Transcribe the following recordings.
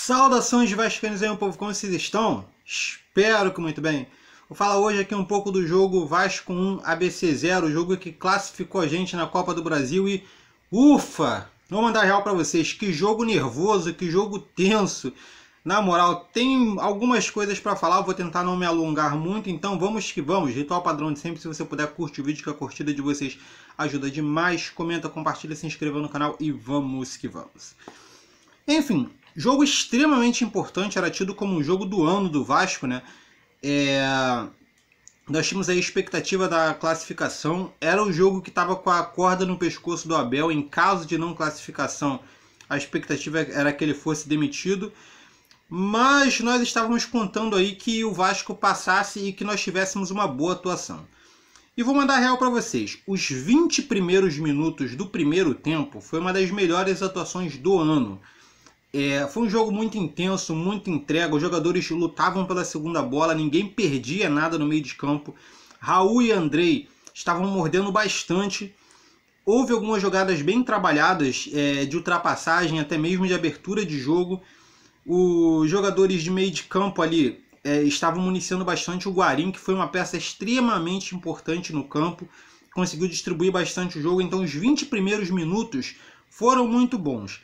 Saudações vascaínos aí, meu povo, como vocês estão? Espero que muito bem. Vou falar hoje aqui um pouco do jogo Vasco 1 ABC 0, o jogo que classificou a gente na Copa do Brasil e ufa! Vou mandar real pra vocês, que jogo nervoso, que jogo tenso. Na moral, tem algumas coisas pra falar, vou tentar não me alongar muito, então vamos que vamos. Ritual padrão de sempre, se você puder curte o vídeo, que a curtida de vocês ajuda demais. Comenta, compartilha, se inscreva no canal e vamos que vamos. Enfim, jogo extremamente importante, era tido como um jogo do ano do Vasco, né? Nós tínhamos a expectativa da classificação, era o jogo que estava com a corda no pescoço do Abel, em caso de não classificação, a expectativa era que ele fosse demitido, mas nós estávamos contando aí que o Vasco passasse e que nós tivéssemos uma boa atuação. E vou mandar real para vocês, os 20 primeiros minutos do primeiro tempo foi uma das melhores atuações do ano. Foi um jogo muito intenso, muito entrega, os jogadores lutavam pela segunda bola, ninguém perdia nada no meio de campo. Raul e Andrei estavam mordendo bastante. Houve algumas jogadas bem trabalhadas de ultrapassagem, até mesmo de abertura de jogo. Os jogadores de meio de campo ali estavam municiando bastante. O Guarim, que foi uma peça extremamente importante no campo, conseguiu distribuir bastante o jogo. Então os 20 primeiros minutos foram muito bons.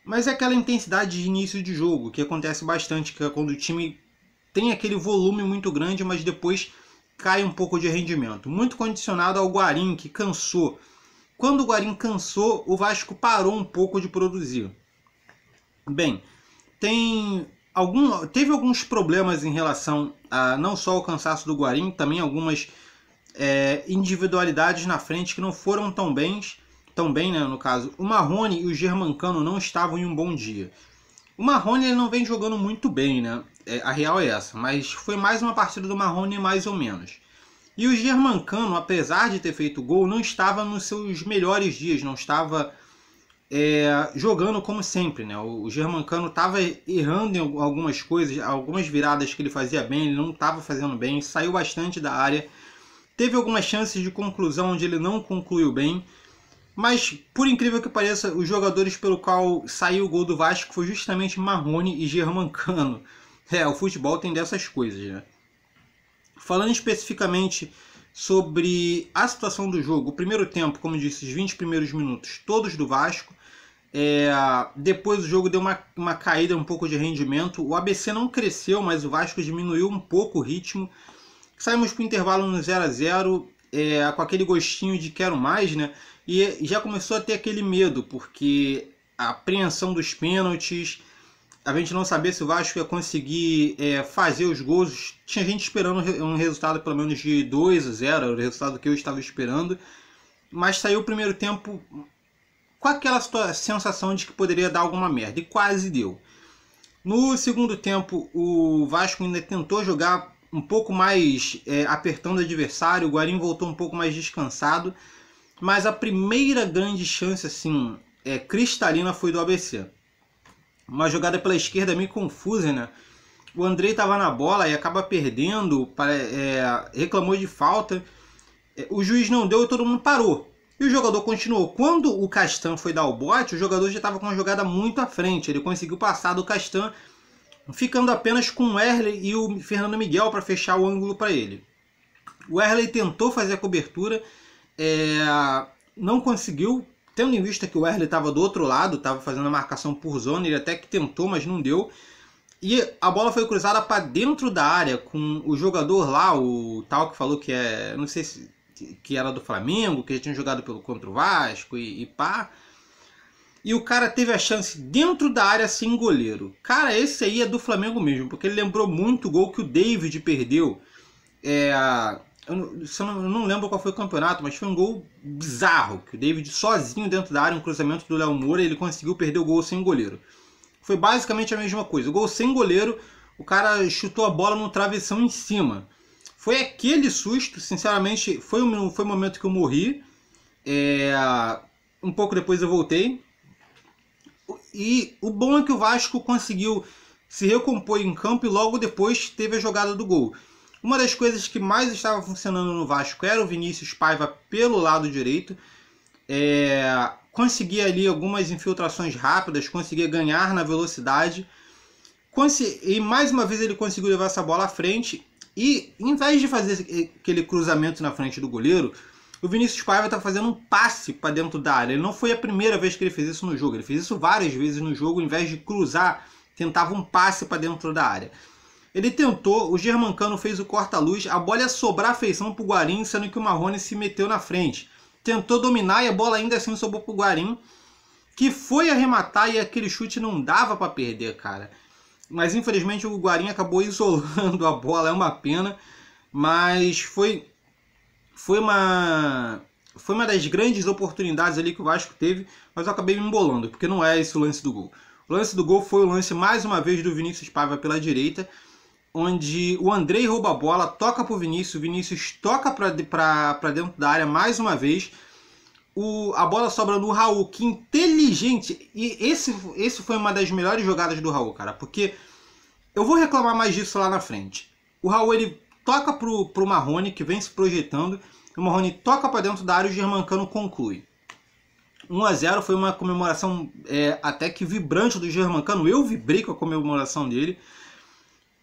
Mas é aquela intensidade de início de jogo, que acontece bastante, que é quando o time tem aquele volume muito grande, mas depois cai um pouco de rendimento. Muito condicionado ao Guarim, que cansou. Quando o Guarim cansou, o Vasco parou um pouco de produzir. Bem, teve alguns problemas em relação a não só ao cansaço do Guarim, também algumas individualidades na frente que não foram tão bem, né, no caso. O Marrone e o Germancano não estavam em um bom dia. O Marrone ele não vem jogando muito bem, né? A real é essa, mas foi mais uma partida do Marrone mais ou menos. E o Germancano, apesar de ter feito gol, não estava nos seus melhores dias, não estava jogando como sempre, né? O Germancano estava errando em algumas coisas, algumas viradas que ele fazia bem, ele não estava fazendo bem, saiu bastante da área, teve algumas chances de conclusão onde ele não concluiu bem. Mas, por incrível que pareça, os jogadores pelo qual saiu o gol do Vasco foi justamente Marrone e Germancano. O futebol tem dessas coisas, né? Falando especificamente sobre a situação do jogo, o primeiro tempo, como eu disse, os 20 primeiros minutos, todos do Vasco. Depois o jogo deu uma caída um pouco de rendimento. O ABC não cresceu, mas o Vasco diminuiu um pouco o ritmo. Saímos para o intervalo no 0 a 0, com aquele gostinho de quero mais, né? E já começou a ter aquele medo, porque a apreensão dos pênaltis, a gente não sabia se o Vasco ia conseguir fazer os gols. Tinha gente esperando um resultado pelo menos de 2 a 0, era o resultado que eu estava esperando. Mas saiu o primeiro tempo com aquela sensação de que poderia dar alguma merda, e quase deu. No segundo tempo, o Vasco ainda tentou jogar um pouco mais apertando o adversário, o Guarim voltou um pouco mais descansado. Mas a primeira grande chance assim, cristalina foi do ABC. Uma jogada pela esquerda meio confusa, né? O Andrei estava na bola e acaba perdendo, reclamou de falta. O juiz não deu e todo mundo parou. E o jogador continuou. Quando o Castan foi dar o bote, o jogador já estava com uma jogada muito à frente. Ele conseguiu passar do Castan, ficando apenas com o Erley e o Fernando Miguel para fechar o ângulo para ele. O Erley tentou fazer a cobertura, não conseguiu, tendo em vista que o Erley estava do outro lado, estava fazendo a marcação por zona, ele até que tentou, mas não deu. E a bola foi cruzada para dentro da área, com o jogador lá, o tal que falou que não sei se que era do Flamengo, que já tinha jogado contra o Vasco e pá. E o cara teve a chance dentro da área sem goleiro. Cara, esse aí é do Flamengo mesmo, porque ele lembrou muito o gol que o David perdeu. Eu não lembro qual foi o campeonato, mas foi um gol bizarro, que o David sozinho dentro da área, um cruzamento do Léo Moura, ele conseguiu perder o gol sem goleiro. Foi basicamente a mesma coisa. O gol sem goleiro, o cara chutou a bola no travessão em cima. Foi aquele susto, sinceramente, foi o momento que eu morri. Um pouco depois eu voltei. E o bom é que o Vasco conseguiu se recompor em campo e logo depois teve a jogada do gol. Uma das coisas que mais estava funcionando no Vasco era o Vinícius Paiva pelo lado direito. Conseguia ali algumas infiltrações rápidas, conseguia ganhar na velocidade. E mais uma vez ele conseguiu levar essa bola à frente. E em vez de fazer aquele cruzamento na frente do goleiro, o Vinícius Paiva está fazendo um passe para dentro da área. Ele não foi a primeira vez que ele fez isso no jogo. Ele fez isso várias vezes no jogo. Em vez de cruzar, tentava um passe para dentro da área. Ele tentou, o Germancano fez o corta-luz. A bola ia sobrar a feição para o Guarim, sendo que o Marrone se meteu na frente. Tentou dominar e a bola ainda assim sobrou para o Guarim, que foi arrematar e aquele chute não dava para perder, cara. Mas infelizmente o Guarim acabou isolando a bola, é uma pena. Mas foi uma das grandes oportunidades ali que o Vasco teve, mas eu acabei me embolando, porque não é esse o lance do gol. O lance do gol foi o lance, mais uma vez, do Vinícius Paiva pela direita, onde o Andrei rouba a bola, toca para o Vinícius toca para dentro da área mais uma vez. A bola sobra no Raul, que inteligente. E esse foi uma das melhores jogadas do Raul, cara, porque eu vou reclamar mais disso lá na frente. O Raul, ele toca pro Marrone, que vem se projetando. O Marrone toca para dentro da área e o Germancano conclui. 1-0 foi uma comemoração até que vibrante do Germancano. Eu vibrei com a comemoração dele.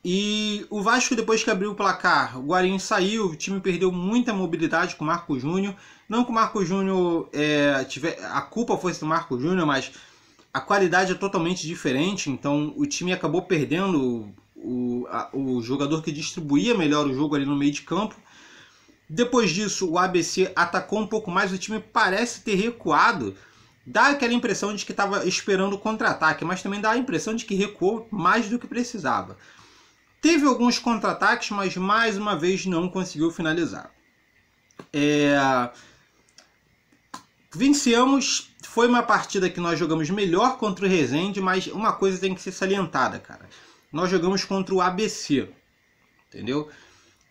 E o Vasco, depois que abriu o placar, o Guarim saiu, o time perdeu muita mobilidade com o Marco Júnior. Não que o Marco Júnior a culpa fosse do Marco Júnior, mas a qualidade é totalmente diferente. Então o time acabou perdendo o jogador que distribuía melhor o jogo ali no meio de campo. Depois disso, o ABC atacou um pouco mais, o time parece ter recuado. Dá aquela impressão de que estava esperando o contra-ataque, mas também dá a impressão de que recuou mais do que precisava. Teve alguns contra-ataques, mas mais uma vez não conseguiu finalizar. Vencemos, foi uma partida que nós jogamos melhor contra o Resende, mas uma coisa tem que ser salientada, cara. Nós jogamos contra o ABC, entendeu?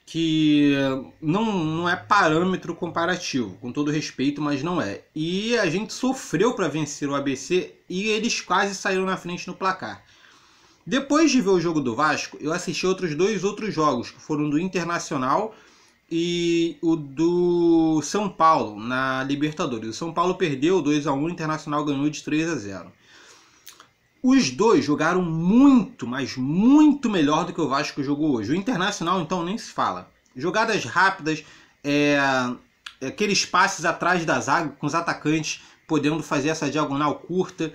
Que não é parâmetro comparativo, com todo respeito, mas não é. E a gente sofreu para vencer o ABC e eles quase saíram na frente no placar. Depois de ver o jogo do Vasco, eu assisti dois outros jogos, que foram do Internacional e o do São Paulo, na Libertadores. O São Paulo perdeu 2-1, o Internacional ganhou de 3-0. Os dois jogaram muito, mas muito melhor do que o Vasco jogou hoje. O Internacional, então, nem se fala. Jogadas rápidas, aqueles passes atrás da zaga, com os atacantes podendo fazer essa diagonal curta.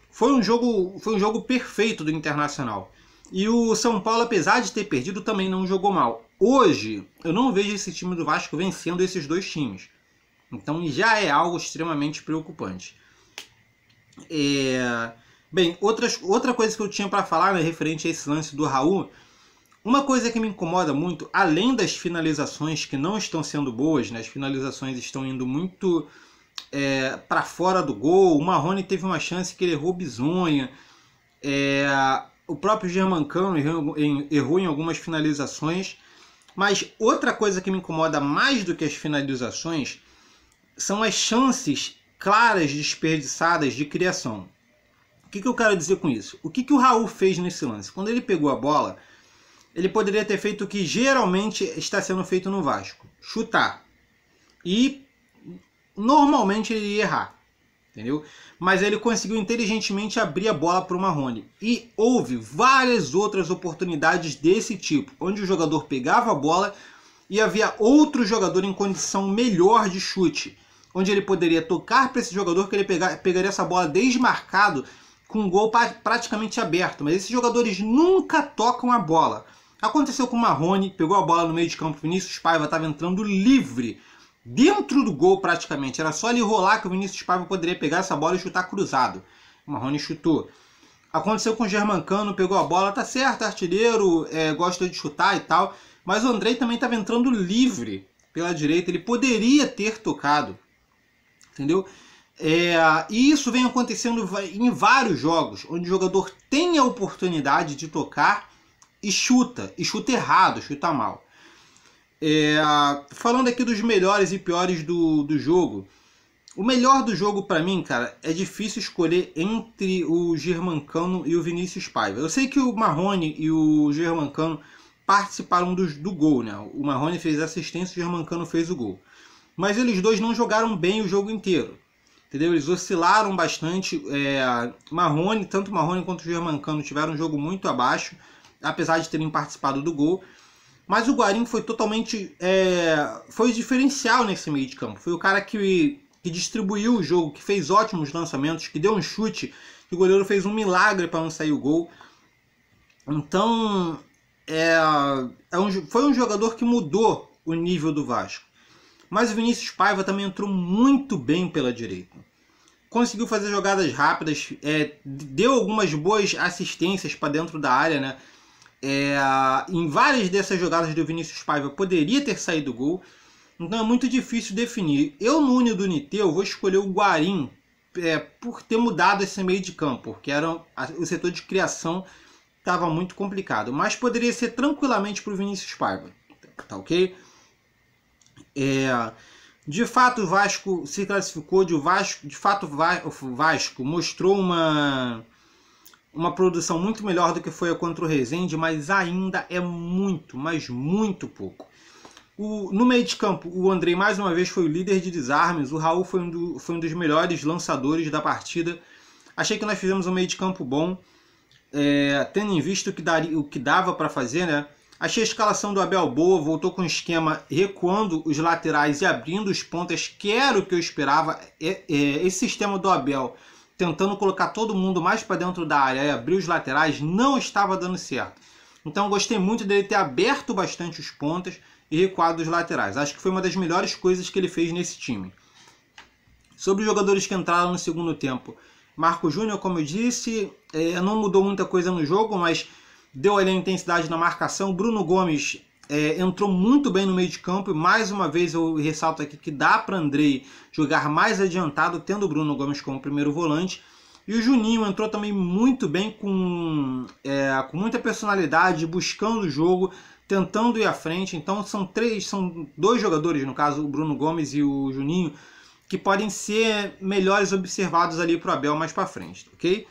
Foi um jogo perfeito do Internacional. E o São Paulo, apesar de ter perdido, também não jogou mal. Hoje, eu não vejo esse time do Vasco vencendo esses dois times. Então já é algo extremamente preocupante. Bem, outra coisa que eu tinha para falar, né, referente a esse lance do Raul, uma coisa que me incomoda muito, além das finalizações que não estão sendo boas, né, as finalizações estão indo muito para fora do gol. O Marrone teve uma chance que ele errou bizonha. O próprio Germancano errou em algumas finalizações. Mas outra coisa que me incomoda mais do que as finalizações são as chances claras desperdiçadas de criação. O que eu quero dizer com isso? O que o Raul fez nesse lance? Quando ele pegou a bola, ele poderia ter feito o que geralmente está sendo feito no Vasco: chutar. E normalmente ele ia errar, entendeu? Mas ele conseguiu inteligentemente abrir a bola para o Marrone. E houve várias outras oportunidades desse tipo, onde o jogador pegava a bola e havia outro jogador em condição melhor de chute, onde ele poderia tocar para esse jogador, que ele pegaria essa bola desmarcado, com o gol praticamente aberto. Mas esses jogadores nunca tocam a bola. Aconteceu com o Marrone, pegou a bola no meio de campo, Vinícius Paiva estava entrando livre, dentro do gol praticamente. Era só ele rolar que o Vinícius Paiva poderia pegar essa bola e chutar cruzado. O Marrone chutou. Aconteceu com o Germancano, pegou a bola, tá certo, artilheiro, gosta de chutar e tal, mas o Andrei também estava entrando livre pela direita, ele poderia ter tocado, entendeu? E isso vem acontecendo em vários jogos, onde o jogador tem a oportunidade de tocar e chuta errado, chuta mal. Falando aqui dos melhores e piores do jogo, o melhor do jogo para mim, cara, é difícil escolher entre o Germancano e o Vinícius Paiva. Eu sei que o Marrone e o Germancano participaram do gol, né? O Marrone fez a assistência, o Germancano fez o gol. Mas eles dois não jogaram bem o jogo inteiro. entendeu? Eles oscilaram bastante. Marrone, tanto Marrone quanto o Germancano tiveram um jogo muito abaixo, apesar de terem participado do gol. Mas o Guarim foi totalmente... foi diferencial nesse meio de campo. Foi o cara que distribuiu o jogo, que fez ótimos lançamentos, que deu um chute, que o goleiro fez um milagre para não sair o gol. Então, foi um jogador que mudou o nível do Vasco. Mas o Vinícius Paiva também entrou muito bem pela direita. Conseguiu fazer jogadas rápidas, deu algumas boas assistências para dentro da área, né? Em várias dessas jogadas do Vinícius Paiva poderia ter saído o gol. Então é muito difícil definir. Eu no União do Niteu vou escolher o Guarim por ter mudado esse meio de campo, porque o setor de criação estava muito complicado. Mas poderia ser tranquilamente para o Vinícius Paiva. Tá ok? De fato o Vasco se classificou, de fato o Vasco mostrou uma produção muito melhor do que foi contra o Resende, mas ainda é muito, mas muito pouco. No meio de campo, o Andrei mais uma vez foi o líder de desarmes, o Raul foi um dos melhores lançadores da partida. Achei que nós fizemos um meio de campo bom, tendo em vista o que dava para fazer, né? Achei a escalação do Abel boa, voltou com o esquema recuando os laterais e abrindo os pontas, que era o que eu esperava. Esse sistema do Abel, tentando colocar todo mundo mais para dentro da área e abrir os laterais, não estava dando certo. Então gostei muito dele ter aberto bastante os pontas e recuado os laterais. Acho que foi uma das melhores coisas que ele fez nesse time. Sobre os jogadores que entraram no segundo tempo, Marco Júnior, como eu disse, não mudou muita coisa no jogo, mas deu ali a intensidade na marcação. Bruno Gomes entrou muito bem no meio de campo e mais uma vez eu ressalto aqui que dá para Andrei jogar mais adiantado, tendo o Bruno Gomes como primeiro volante. E o Juninho entrou também muito bem, com muita personalidade, buscando o jogo, tentando ir à frente. Então são dois jogadores, no caso o Bruno Gomes e o Juninho, que podem ser melhores observados ali para o Abel mais para frente, ok?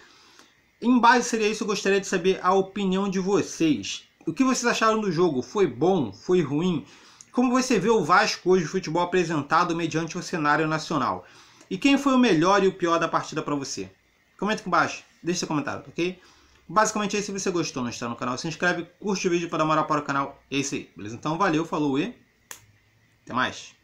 Em base seria isso, eu gostaria de saber a opinião de vocês. O que vocês acharam do jogo? Foi bom? Foi ruim? Como você vê o Vasco hoje, o futebol apresentado mediante o cenário nacional? E quem foi o melhor e o pior da partida para você? Comenta aqui embaixo, deixa seu comentário, ok? Basicamente é isso. Se você gostou, não está no canal, se inscreve, curte o vídeo para dar moral para o canal. É isso aí, beleza? Então valeu, falou e até mais.